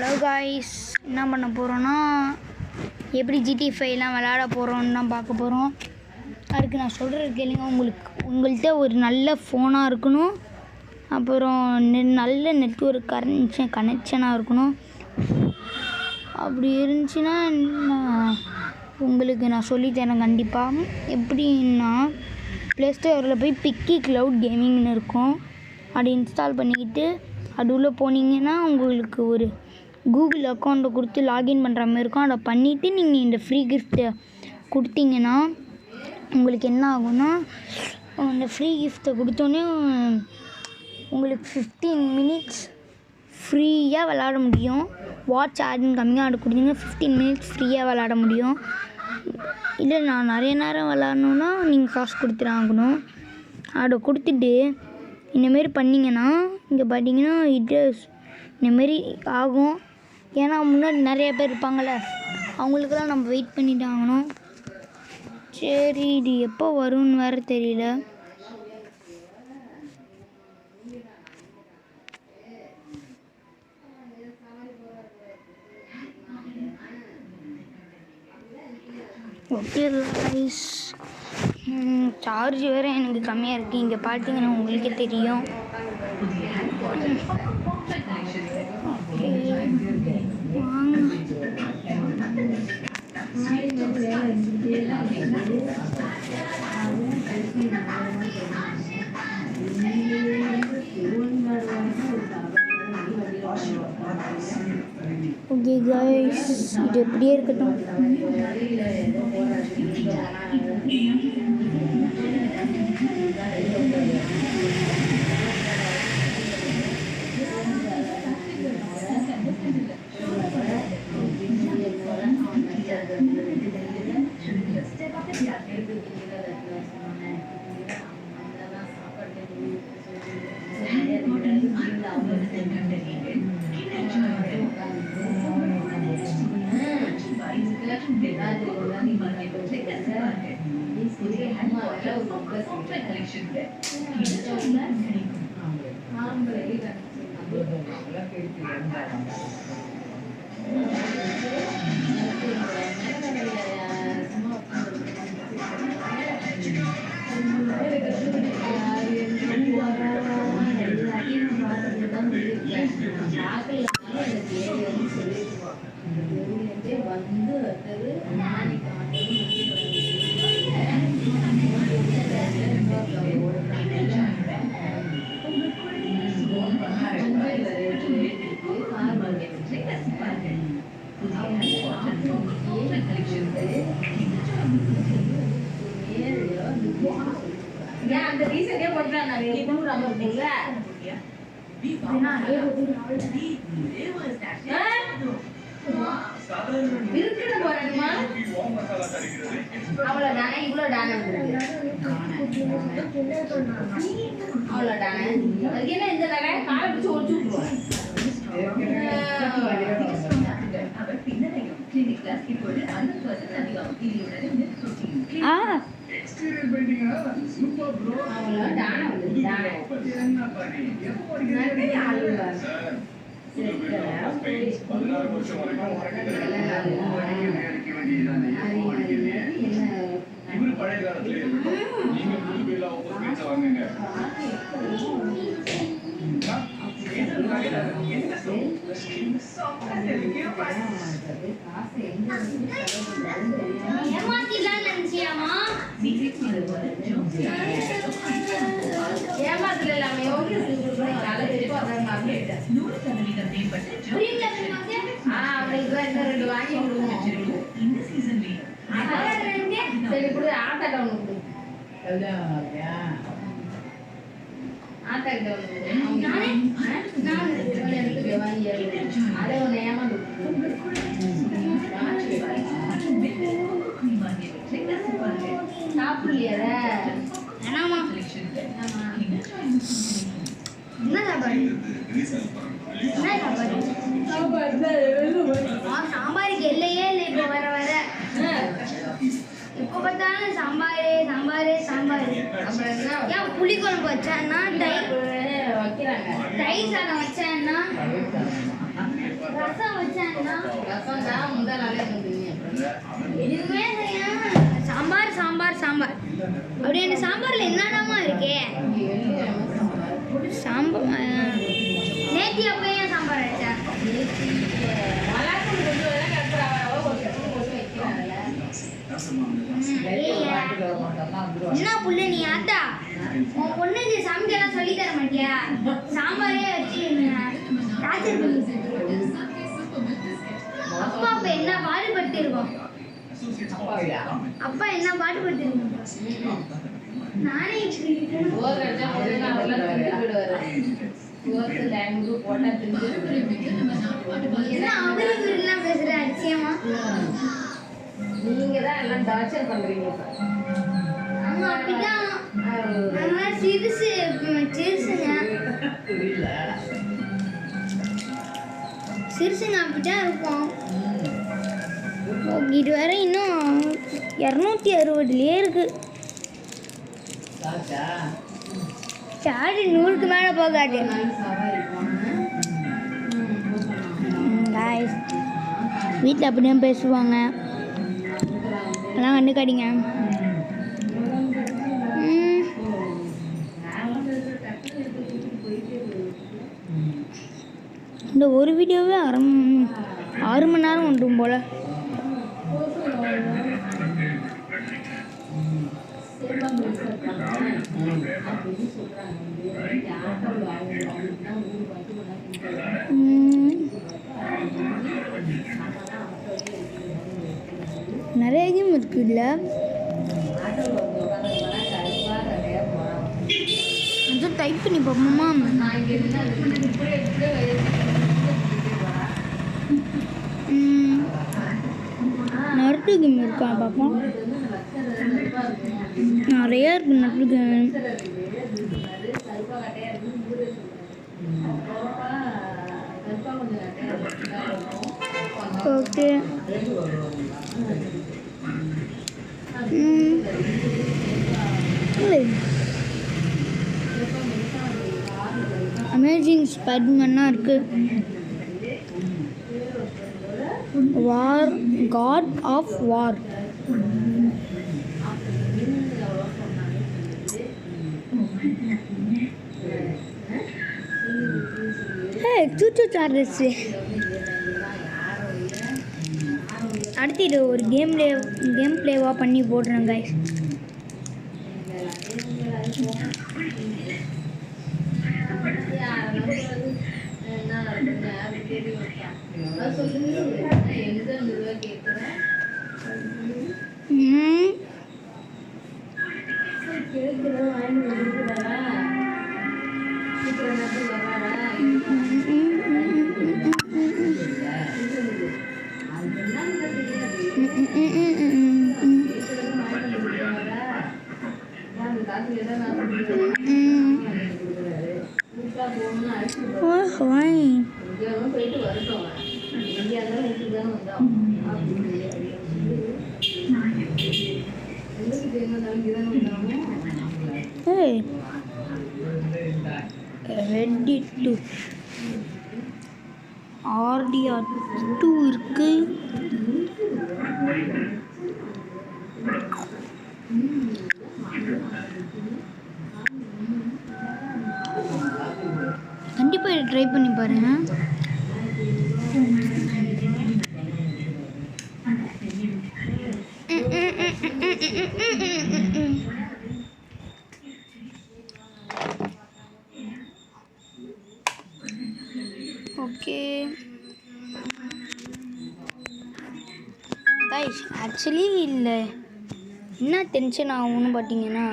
Hello guys, என்ன பண்ண போகிறோன்னா எப்படி GTA 5 விளையாட போகிறோன்னு தான் பார்க்க போகிறோம். அதுக்கு நான் சொல்கிறது கேளுங்க. உங்கள்கிட்ட ஒரு நல்ல ஃபோனாக இருக்கணும், அப்புறம் நல்ல நெட்வொர்க் கனெக்ஷனாக இருக்கணும். அப்படி இருந்துச்சுன்னா உங்களுக்கு நான் சொல்லித்தரேன் கண்டிப்பாக. எப்படின்னா ப்ளே ஸ்டோரில் போய் பிக்கி க்ளவுட் கேமிங்னு இருக்கும், அதை இன்ஸ்டால் பண்ணிக்கிட்டு அது உள்ளே போனீங்கன்னா உங்களுக்கு ஒரு கூகுள் அக்கௌண்ட்டை கொடுத்து லாகின் பண்ணுற மாதிரி இருக்கும். அதை பண்ணிவிட்டு நீங்கள் இந்த ஃப்ரீ கிஃப்ட்டை கொடுத்தீங்கன்னா உங்களுக்கு என்ன ஆகும்னா, அந்த ஃப்ரீ கிஃப்ட்டை கொடுத்தோன்னே உங்களுக்கு 15 மினிட்ஸ் ஃப்ரீயாக விளாட முடியும். வாட்ச் ஆடுன்னு கம்மியாக ஆடு கொடுத்தீங்கன்னா 15 மினிட்ஸ் ஃப்ரீயாக விளாட முடியும். இல்லை நான் நிறைய நேரம் விளாட்ணுன்னா நீங்கள் காசு கொடுத்துட்டாகணும். அதை கொடுத்துட்டு இந்தமாரி பண்ணிங்கன்னா இங்கே பார்த்தீங்கன்னா இந்தமாரி ஆகும். ஏன்னா முன்னாடி நிறைய பேர் இருப்பாங்கள்ல, அவங்களுக்கெல்லாம் நம்ம வெயிட் பண்ணிட்டு ஆகணும். சரி, இது எப்போ வரும்னு வேறு தெரியல. ஓகே கைஸ், சார்ஜ் வேறு எனக்கு கம்மியாக இருக்குது. இங்கே பார்த்தீங்கன்னா உங்களுக்கே தெரியும். ஓகே கைஸ், இது எப்படியே இருக்கட்டும். அந்த ரீசனே போட்டா நான் இப்போ நம்ம இருக்கீங்க இருக்குன்னு போறேன்மா. அவ்வளோதானே, இவ்வளோ தானே அவ்வளோதானே. அதுக்கு என்ன இந்த தடவை காலை பிடிச்சி ஒழிச்சு விட்டுருவோம். சாம்பாருக்கு எல்லையே இல்லை. இப்போ வர வர இப்போ பார்த்தாலும் சாம்பாரே சாம்பாரே சாம்பார். ஏன் புளிக்குழம்பு வச்சான்னா தயிர் சாதம் வச்சேன்னா ரசம் சாம்பார் சாம்பார் சாம்பார் அப்படி அந்த சாம்பாரில் என்னடாமா இருக்கே சாம்பார் நேத்தி அப்போ ஏன் சாம்பார் ஆச்சா என்ன புள்ள நீ ஆத்தா உன் பொண்ணுக்கு சமைக்கலாம் சொல்லி தர மாட்டியா சாம்பாரே வச்சு டார்ச்சர் பண்ணி அப்பா அப்ப என்ன பாடுபட்டு இருக்கோம் அப்பா என்ன பாடுபட்டு இருக்கோம் நானே அவருக்கு பேசுற அதிசயமா நீங்க தான் எல்லாம் டார்ச்சர் பண்றீங்க. ஆமா அப்படிதான். நான் சிறுசுங்க அப்படிதான் இருக்கும். இது வரை இன்னும் 260 இருக்கு. சார்ஜ் 100க்கு மேலே போகாது. வீட்டில் அப்படிதான் பேசுவாங்க. அதெல்லாம் கண்டுக்காதீங்க. இந்த ஒரு வீடியோவே 6 மணி நேரம் ஒன்றும் போல். நிறைய கேம் இருக்குல்ல, அது டைப் பண்ணி பார்ப்போமா? நருட்டு கேம் இருக்கா பார்ப்போம். நிறையா இருக்கு நருட்டு கேம். ஓகே அமேசிங் ஸ்பைடர்மேனாக இருக்குது. வார் காட் ஆஃப் வார். சூச்சு சார்ஜஸ். அடுத்து இது ஒரு கேம் பிளேவாக பண்ணி போடுறேன் guys. Hey, ready to RDR2 இருக்கு. கண்டிப்பாக இதை ட்ரை பண்ணி பாருங்க. ஓகே கைஸ், ஆக்சுவலி இல்லை என்ன டென்ஷன் ஆகும்னு பார்த்தீங்கன்னா,